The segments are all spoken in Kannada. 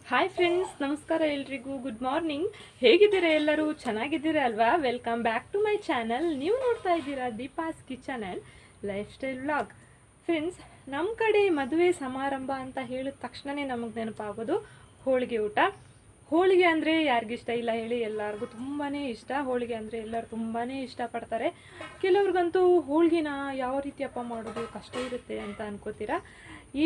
ಹಾಯ್ ಫ್ರೆಂಡ್ಸ್, ನಮಸ್ಕಾರ ಎಲ್ರಿಗೂ. Good morning. ಹೇಗಿದ್ದೀರಾ ಎಲ್ಲರೂ? ಚೆನ್ನಾಗಿದ್ದೀರಾ ಅಲ್ವಾ? Welcome back to my channel. ನೀವು ನೋಡ್ತಾ ಇದ್ದೀರಾ Deepa's kitchen and lifestyle vlog. Friends, ನಮ್ಮ ಕಡೆ ಮದುವೆ ಸಮಾರಂಭ ಅಂತ ಹೇಳಿದ ತಕ್ಷಣವೇ ನಮಗೆ ನೆನಪಾಗೋದು ಹೋಳಿಗೆ ಊಟ. ಹೋಳಿಗೆ ಅಂದರೆ ಯಾರಿಗಿಷ್ಟ ಇಲ್ಲ ಹೇಳಿ? ಎಲ್ಲರಿಗೂ ತುಂಬಾ ಇಷ್ಟ. ಹೋಳಿಗೆ ಅಂದರೆ ಎಲ್ಲರೂ ತುಂಬಾ ಇಷ್ಟಪಡ್ತಾರೆ. ಕೆಲವ್ರಿಗಂತೂ ಹೋಳಿಗೆನ ಯಾವ ರೀತಿಯಪ್ಪ ಮಾಡೋದು ಕಷ್ಟ ಇರುತ್ತೆ ಅಂತ ಅನ್ಕೋತೀರಾ.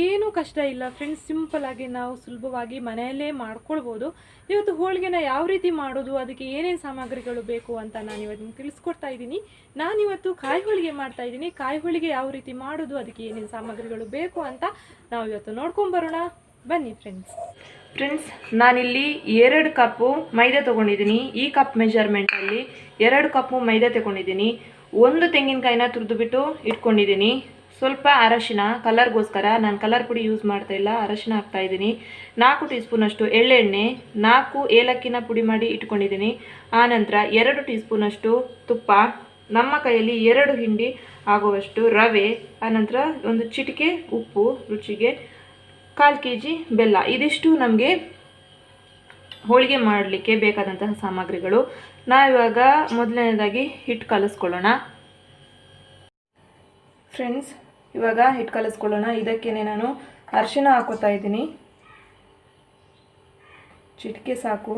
ಏನೂ ಕಷ್ಟ ಇಲ್ಲ ಫ್ರೆಂಡ್ಸ್, ಸಿಂಪಲ್ಲಾಗಿ ನಾವು ಸುಲಭವಾಗಿ ಮನೆಯಲ್ಲೇ ಮಾಡ್ಕೊಳ್ಬೋದು. ಇವತ್ತು ಹೋಳಿಗೆನ ಯಾವ ರೀತಿ ಮಾಡೋದು, ಅದಕ್ಕೆ ಏನೇನು ಸಾಮಗ್ರಿಗಳು ಬೇಕು ಅಂತ ನಾನು ಇವತ್ತು ತಿಳಿಸ್ಕೊಡ್ತಾ ಇದ್ದೀನಿ. ನಾನಿವತ್ತು ಕಾಯಿ ಹೋಳಿಗೆ ಮಾಡ್ತಾ ಇದ್ದೀನಿ. ಕಾಯಿ ಹೋಳಿಗೆ ಯಾವ ರೀತಿ ಮಾಡೋದು, ಅದಕ್ಕೆ ಏನೇನು ಸಾಮಗ್ರಿಗಳು ಬೇಕು ಅಂತ ನಾವು ಇವತ್ತು ನೋಡ್ಕೊಂಬರೋಣ. ಬನ್ನಿ ಫ್ರೆಂಡ್ಸ್, ನಾನಿಲ್ಲಿ 2 ಕಪ್ಪು ಮೈದಾ ತೊಗೊಂಡಿದ್ದೀನಿ. ಈ ಕಪ್ ಮೆಜರ್ಮೆಂಟಲ್ಲಿ 2 ಕಪ್ಪು ಮೈದಾ ತಗೊಂಡಿದ್ದೀನಿ. 1 ತೆಂಗಿನಕಾಯಿನ ತುರಿದುಬಿಟ್ಟು ಇಟ್ಕೊಂಡಿದ್ದೀನಿ. ಸ್ವಲ್ಪ ಅರಶಿನ, ಕಲರ್ಗೋಸ್ಕರ ನಾನು ಕಲರ್ ಪುಡಿ ಯೂಸ್ ಮಾಡ್ತಾ ಇಲ್ಲ, ಅರಶಿನ ಹಾಕ್ತಾ ಇದ್ದೀನಿ. 4 ಟೀ ಸ್ಪೂನಷ್ಟು ಎಳ್ಳೆಣ್ಣೆ, 4 ಏಲಕ್ಕಿನ ಪುಡಿ ಮಾಡಿ ಇಟ್ಕೊಂಡಿದ್ದೀನಿ. ಆನಂತರ 2 ಟೀ ಸ್ಪೂನಷ್ಟು ತುಪ್ಪ, ನಮ್ಮ ಕೈಯಲ್ಲಿ 2 ಹಿಂಡಿ ಆಗುವಷ್ಟು ರವೆ, ಆನಂತರ 1 ಚಿಟಿಕೆ ಉಪ್ಪು ರುಚಿಗೆ, 1/4 kg ಬೆಲ್ಲ. ಇದಿಷ್ಟು ನಮಗೆ ಹೋಳಿಗೆ ಮಾಡಲಿಕ್ಕೆ ಬೇಕಾದಂತಹ ಸಾಮಗ್ರಿಗಳು. ನಾವಿವಾಗ ಮೊದಲನೇದಾಗಿ ಹಿಟ್ಟು ಕಲಿಸ್ಕೊಳ್ಳೋಣ. ಫ್ರೆಂಡ್ಸ್, ಇವಾಗ ಹಿಟ್ಟು ಕಲಿಸ್ಕೊಳ್ಳೋಣ. ಇದಕ್ಕೇನೆ ನಾನು ಅರಿಶಿನ ಹಾಕೋತಾ ಇದ್ದೀನಿ, ಚಿಟಿಕೆ ಸಾಕು.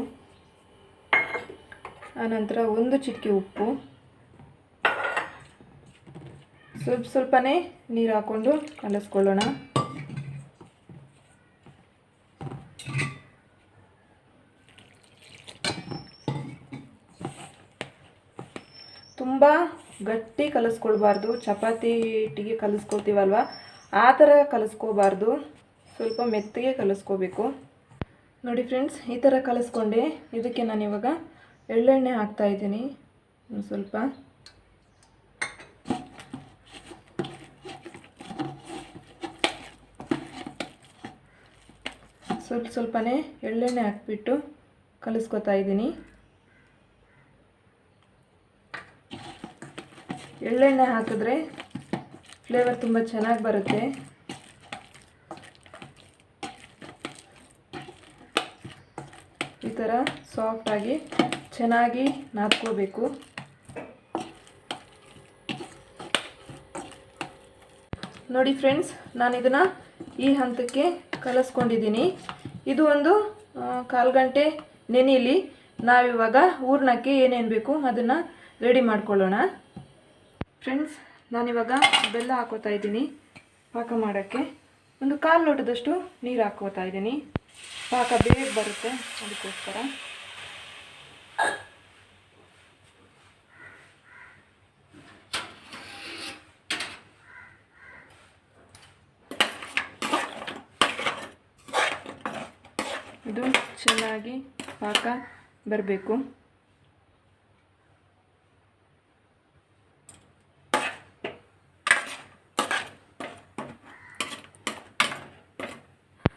ಆನಂತರ 1 ಚಿಟಿಕೆ ಉಪ್ಪು, ಸ್ವಲ್ಪನೇ ನೀರು ಹಾಕ್ಕೊಂಡು ಕಲಿಸ್ಕೊಳ್ಳೋಣ. ತುಂಬ ಗಟ್ಟಿ ಕಲಿಸ್ಕೊಳ್ಬಾರ್ದು, ಚಪಾತಿ ಹಿಟ್ಟಿಗೆ ಕಲಿಸ್ಕೊಳ್ತೀವಲ್ವ ಆ ಥರ ಕಲಿಸ್ಕೋಬಾರ್ದು, ಸ್ವಲ್ಪ ಮೆತ್ತಗೆ ಕಲಿಸ್ಕೋಬೇಕು. ನೋಡಿ ಫ್ರೆಂಡ್ಸ್, ಈ ಥರ ಕಲಿಸ್ಕೊಂಡೆ. ಇದಕ್ಕೆ ನಾನು ಇವಾಗ ಎಳ್ಳೆಣ್ಣೆ ಹಾಕ್ತಾ ಇದ್ದೀನಿ. ಸ್ವಲ್ಪ ಸ್ವಲ್ಪನೇ ಎಳ್ಳೆಣ್ಣೆ ಹಾಕ್ಬಿಟ್ಟು ಕಲಿಸ್ಕೊತಾ ಇದ್ದೀನಿ. ಎಳ್ಳೆಣ್ಣೆ ಹಾಕಿದ್ರೆ ಫ್ಲೇವರ್ ತುಂಬ ಚೆನ್ನಾಗಿ ಬರುತ್ತೆ. ಈ ಥರ ಸಾಫ್ಟಾಗಿ ಚೆನ್ನಾಗಿ ನಾದ್ಕೋಬೇಕು. ನೋಡಿ ಫ್ರೆಂಡ್ಸ್, ನಾನು ಇದನ್ನು ಈ ಹಂತಕ್ಕೆ ಕಲಿಸ್ಕೊಂಡಿದ್ದೀನಿ. ಇದು ಒಂದು 1/4 ಗಂಟೆ ನೆನೆಯಲಿ. ನಾವಿವಾಗ ಹೂರ್ಣಕ್ಕೆ ಏನೇನು ಬೇಕು ಅದನ್ನು ರೆಡಿ ಮಾಡ್ಕೊಳ್ಳೋಣ. ಫ್ರೆಂಡ್ಸ್, ನಾನಿವಾಗ ಬೆಲ್ಲ ಹಾಕೋತಾ ಇದ್ದೀನಿ. ಪಾಕ ಮಾಡೋಕ್ಕೆ 1/4 ಲೋಟದಷ್ಟು ನೀರು ಹಾಕೋತಾ ಇದ್ದೀನಿ. ಪಾಕ ಬೇಗ ಬರುತ್ತೆ, ಅದಕ್ಕೋಸ್ಕರ. ಇದು ಚೆನ್ನಾಗಿ ಪಾಕ ಬರಬೇಕು.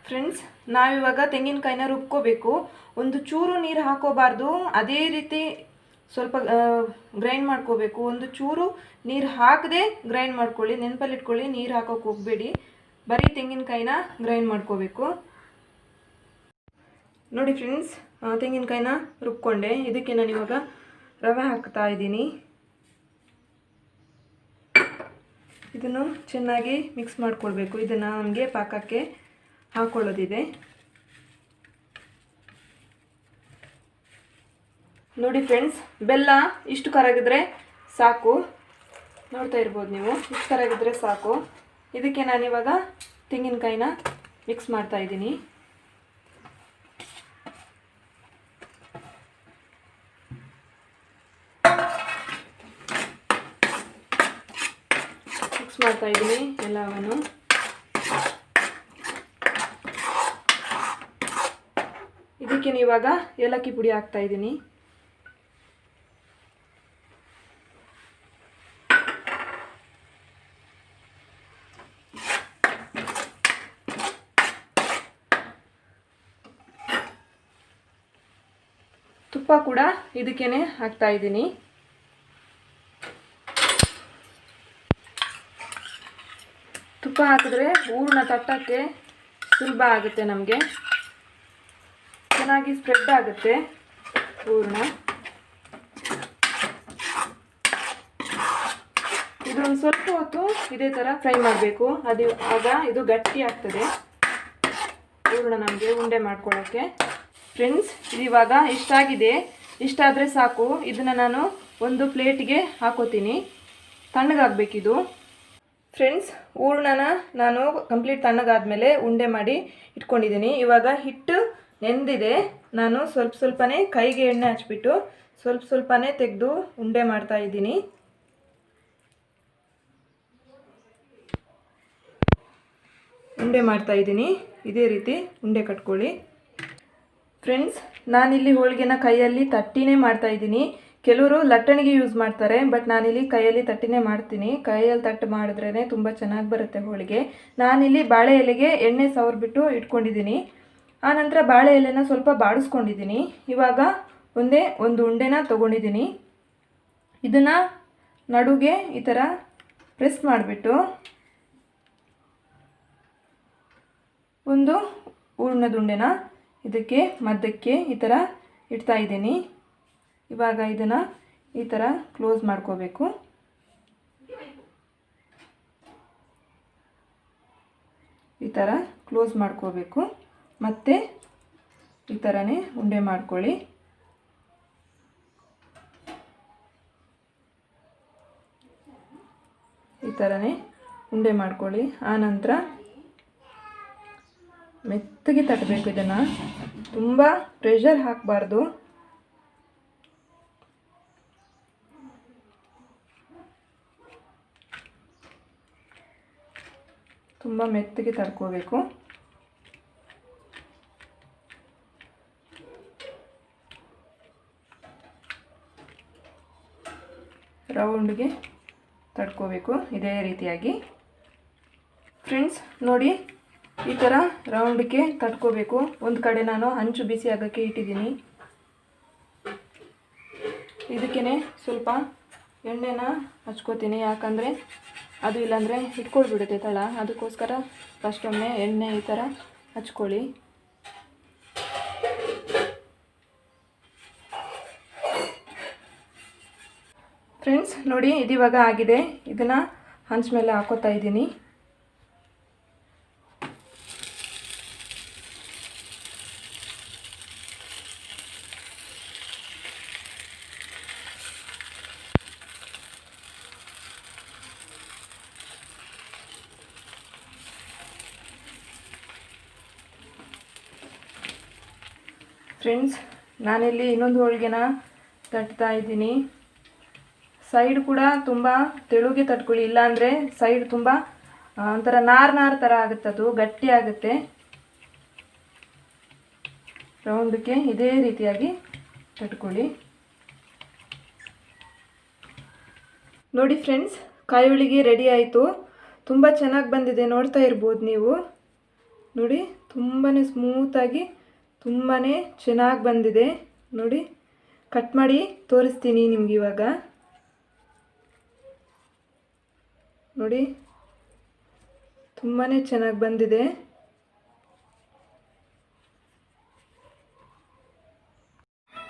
ಫ್ರೆಂಡ್ಸ್, ನಾವಿವಾಗ ತೆಂಗಿನಕಾಯಿನ ರುಬ್ಕೋಬೇಕು. ಒಂದು ಚೂರು ನೀರು ಹಾಕೋಬಾರ್ದು, ಅದೇ ರೀತಿ ಸ್ವಲ್ಪ ಗ್ರೈಂಡ್ ಮಾಡ್ಕೋಬೇಕು. ಒಂದು ಚೂರು ನೀರು ಹಾಕದೆ ಗ್ರೈಂಡ್ ಮಾಡ್ಕೊಳ್ಳಿ, ನೆನಪಲ್ಲಿ ಇಟ್ಕೊಳ್ಳಿ. ನೀರು ಹಾಕೋಕೆ ಹೋಗಬೇಡಿ, ಬರೀ ತೆಂಗಿನಕಾಯಿನ ಗ್ರೈಂಡ್ ಮಾಡ್ಕೋಬೇಕು. ನೋಡಿ ಫ್ರೆಂಡ್ಸ್, ತೆಂಗಿನಕಾಯಿನ ರುಬ್ಕೊಂಡೆ. ಇದಕ್ಕೆ ನಾನು ಇವಾಗ ರವೆ ಹಾಕ್ತಾ ಇದ್ದೀನಿ. ಇದನ್ನು ಚೆನ್ನಾಗಿ ಮಿಕ್ಸ್ ಮಾಡ್ಕೊಳ್ಬೇಕು. ಇದನ್ನು ನಮಗೆ ಪಾಕಕ್ಕೆ ಹಾಕೊಳ್ಳೋದಿದೆ. ನೋಡಿ ಫ್ರೆಂಡ್ಸ್, ಬೆಲ್ಲ ಇಷ್ಟು ಕರಗಿದ್ರೆ ಸಾಕು. ನೋಡ್ತಾ ಇರ್ಬೋದು ನೀವು, ಇಷ್ಟು ಕರಗಿದ್ರೆ ಸಾಕು. ಇದಕ್ಕೆ ನಾನಿವಾಗ ತೆಂಗಿನಕಾಯಿನ ಮಿಕ್ಸ್ ಮಾಡ್ತಾ ಇದ್ದೀನಿ. ಮಿಕ್ಸ್ ಮಾಡ್ತಾ ಇದ್ದೀನಿ ಎಲ್ಲವನ್ನು. ಇದಕ್ಕೆ ಇವಾಗ ಏಲಕ್ಕಿ ಪುಡಿ ಹಾಕ್ತಾ ಇದ್ದೀನಿ. ತುಪ್ಪ ಕೂಡ ಇದಕ್ಕೇನೆ ಹಾಕ್ತಾ ಇದ್ದೀನಿ. ತುಪ್ಪ ಹಾಕಿದ್ರೆ ಹೂರಣ ತಟ್ಟಕ್ಕೆ ಸುಲಭ ಆಗುತ್ತೆ ನಮಗೆ. ಚೆನ್ನಾಗಿ ಸ್ಪ್ರೆಡ್ ಆಗುತ್ತೆ ಹೂರಣ. ಇದು ಒಂದು ಸ್ವಲ್ಪ ಹೊತ್ತು ಇದೇ ಥರ ಫ್ರೈ ಮಾಡಬೇಕು. ಆಗ ಇದು ಗಟ್ಟಿ ಆಗ್ತದೆ ಹೂರಣ ನಮಗೆ ಉಂಡೆ ಮಾಡ್ಕೊಳ್ಳೋಕ್ಕೆ. ಫ್ರೆಂಡ್ಸ್, ಇವಾಗ ಇಷ್ಟಾಗಿದೆ. ಇಷ್ಟಾದರೆ ಸಾಕು. ಇದನ್ನು ನಾನು ಒಂದು ಪ್ಲೇಟಿಗೆ ಹಾಕೋತೀನಿ. ತಣ್ಣಗಾಗಬೇಕಿದು. ಫ್ರೆಂಡ್ಸ್, ಹೂರಣನ ನಾನು ಕಂಪ್ಲೀಟ್ ತಣ್ಣಗಾದ್ಮೇಲೆ ಉಂಡೆ ಮಾಡಿ ಇಟ್ಕೊಂಡಿದ್ದೀನಿ. ಇವಾಗ ಹಿಟ್ಟು ನೆಂದಿದೆ. ನಾನು ಸ್ವಲ್ಪನೇ ಕೈಗೆ ಎಣ್ಣೆ ಹಚ್ಬಿಟ್ಟು ಸ್ವಲ್ಪನೇ ತೆಗೆದು ಉಂಡೆ ಮಾಡ್ತಾ ಇದ್ದೀನಿ. ಇದೇ ರೀತಿ ಉಂಡೆ ಕಟ್ಕೊಳ್ಳಿ. ಫ್ರೆಂಡ್ಸ್, ನಾನಿಲ್ಲಿ ಹೋಳಿಗೆನ ಕೈಯಲ್ಲಿ ತಟ್ಟಿನೇ ಮಾಡ್ತಾ ಇದ್ದೀನಿ. ಕೆಲವರು ಲಟ್ಟಣಿಗೆ ಯೂಸ್ ಮಾಡ್ತಾರೆ, ಬಟ್ ನಾನಿಲ್ಲಿ ಕೈಯಲ್ಲಿ ತಟ್ಟಿನೇ ಮಾಡ್ತೀನಿ. ಕೈಯಲ್ಲಿ ತಟ್ಟು ಮಾಡಿದ್ರೇ ತುಂಬ ಚೆನ್ನಾಗಿ ಬರುತ್ತೆ ಹೋಳಿಗೆ. ನಾನಿಲ್ಲಿ ಬಾಳೆ ಎಲೆಗೆ ಎಣ್ಣೆ ಸವರ್ಬಿಟ್ಟು ಇಟ್ಕೊಂಡಿದ್ದೀನಿ. ಆನಂತರ ಬಾಳೆ ಎಲೆನ ಸ್ವಲ್ಪ ಬಾಡಿಸ್ಕೊಂಡಿದ್ದೀನಿ. ಇವಾಗ ಒಂದು ಉಂಡೆನ ತೊಗೊಂಡಿದ್ದೀನಿ. ಇದನ್ನು ನಡುಗೆ ಈ ಥರ ಪ್ರೆಸ್ ಮಾಡಿಬಿಟ್ಟು ಒಂದು ಹೂರಣದ ಉಂಡೆನ ಇದಕ್ಕೆ ಮಧ್ಯಕ್ಕೆ ಈ ಥರ ಇಡ್ತಾ ಇದ್ದೀನಿ. ಇವಾಗ ಇದನ್ನು ಈ ಥರ ಕ್ಲೋಸ್ ಮಾಡ್ಕೋಬೇಕು. ಈ ಥರ ಕ್ಲೋಸ್ ಮಾಡ್ಕೋಬೇಕು. ಮತ್ತೆ ಈ ಥರನೇ ಉಂಡೆ ಮಾಡ್ಕೊಳ್ಳಿ. ಈ ಥರನೇ ಉಂಡೆ ಮಾಡ್ಕೊಳ್ಳಿ. ಆನಂತರ ಮೆತ್ತಗೆ ತಟ್ಟಬೇಕು. ಇದನ್ನು ತುಂಬ ಪ್ರೆಷರ್ ಹಾಕಬಾರ್ದು. ತುಂಬ ಮೆತ್ತಗೆ ತಡ್ಕೋಬೇಕು. ರೌಂಡ್ಗೆ ತಡ್ಕೋಬೇಕು ಇದೇ ರೀತಿಯಾಗಿ. ಫ್ರೆಂಡ್ಸ್, ನೋಡಿ ಈ ಥರ ರೌಂಡ್ಗೆ ತಟ್ಕೋಬೇಕು. ಒಂದು ಕಡೆ ನಾನು ಹಂಚು ಬಿಸಿ ಆಗೋಕ್ಕೆ ಇಟ್ಟಿದ್ದೀನಿ. ಇದಕ್ಕೇ ಸ್ವಲ್ಪ ಎಣ್ಣೆನ ಹಚ್ಕೋತೀನಿ. ಯಾಕಂದರೆ ಅದು ಇಲ್ಲಾಂದರೆ ಇಟ್ಕೊಳ್ಬಿಡುತ್ತೆ ತಳ. ಅದಕ್ಕೋಸ್ಕರ ಫಸ್ಟ್ ಒಮ್ಮೆ ಎಣ್ಣೆ ಈ ಥರ ಹಚ್ಕೊಳ್ಳಿ. ಫ್ರೆಂಡ್ಸ್, ನೋಡಿ ಇದಿವಾಗ ಆಗಿದೆ. ಇದನ್ನು ಹಂಚ ಮೇಲೆ ಹಾಕೋತಾ ಇದ್ದೀನಿ. ಫ್ರೆಂಡ್ಸ್, ನಾನಿಲ್ಲಿ ಇನ್ನೊಂದು ಹೋಳಿಗೆನ ತಟ್ತಾ ಇದ್ದೀನಿ. ಸೈಡ್ ಕೂಡ ತುಂಬ ತೆಳುಗೆ ತಟ್ಕೊಳ್ಳಿ. ಇಲ್ಲಾಂದರೆ ಸೈಡ್ ತುಂಬ ಒಂಥರ ನಾರು ಥರ ಆಗುತ್ತೆ, ಅದು ಗಟ್ಟಿ ಆಗುತ್ತೆ. ರೌಂಡಕ್ಕೆ ಇದೇ ರೀತಿಯಾಗಿ ತಟ್ಕೊಳ್ಳಿ. ನೋಡಿ ಫ್ರೆಂಡ್ಸ್, ಕಾಯಿ ಹೋಳಿಗೆ ರೆಡಿ ಆಯಿತು. ತುಂಬ ಚೆನ್ನಾಗಿ ಬಂದಿದೆ, ನೋಡ್ತಾ ಇರ್ಬೋದು ನೀವು. ನೋಡಿ, ತುಂಬಾ ಸ್ಮೂತಾಗಿ ತುಂಬಾ ಚೆನ್ನಾಗಿ ಬಂದಿದೆ. ನೋಡಿ, ಕಟ್ ಮಾಡಿ ತೋರಿಸ್ತೀನಿ ನಿಮ್ಗೆ ಇವಾಗ. ನೋಡಿ, ತುಂಬಾ ಚೆನ್ನಾಗಿ ಬಂದಿದೆ.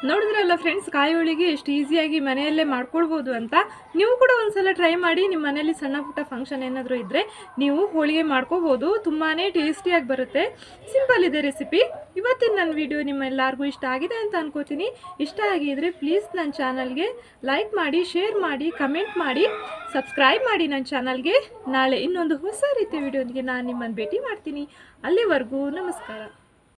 ನೋಡಿದ್ರಲ್ಲ ಫ್ರೆಂಡ್ಸ್, ಕಾಯಿ ಹೋಳಿಗೆ ಎಷ್ಟು ಈಸಿಯಾಗಿ ಮನೆಯಲ್ಲೇ ಮಾಡ್ಕೊಳ್ಬೋದು ಅಂತ. ನೀವು ಕೂಡ ಒಂದ್ಸಲ ಟ್ರೈ ಮಾಡಿ. ನಿಮ್ಮ ಮನೆಯಲ್ಲಿ ಸಣ್ಣ ಪುಟ್ಟ ಫಂಕ್ಷನ್ ಏನಾದರೂ ಇದ್ದರೆ ನೀವು ಹೋಳಿಗೆ ಮಾಡ್ಕೋಬೋದು. ತುಂಬಾ ಟೇಸ್ಟಿಯಾಗಿ ಬರುತ್ತೆ. ಸಿಂಪಲ್ ಇದೆ ರೆಸಿಪಿ. ಇವತ್ತಿನ ನನ್ನ ವಿಡಿಯೋ ನಿಮ್ಮೆಲ್ಲರಿಗೂ ಇಷ್ಟ ಆಗಿದೆ ಅಂತ ಅನ್ಕೋತೀನಿ. ಇಷ್ಟ ಆಗಿದ್ರೆ ಪ್ಲೀಸ್ ನನ್ನ ಚಾನಲ್ಗೆ ಲೈಕ್ ಮಾಡಿ, ಶೇರ್ ಮಾಡಿ, ಕಮೆಂಟ್ ಮಾಡಿ, ಸಬ್ಸ್ಕ್ರೈಬ್ ಮಾಡಿ ನನ್ನ ಚಾನಲ್ಗೆ. ನಾಳೆ ಇನ್ನೊಂದು ಹೊಸ ರೀತಿಯ ವಿಡಿಯೋನಿಗೆ ನಾನು ನಿಮ್ಮನ್ನು ಭೇಟಿ ಮಾಡ್ತೀನಿ. ಅಲ್ಲಿವರೆಗೂ ನಮಸ್ಕಾರ.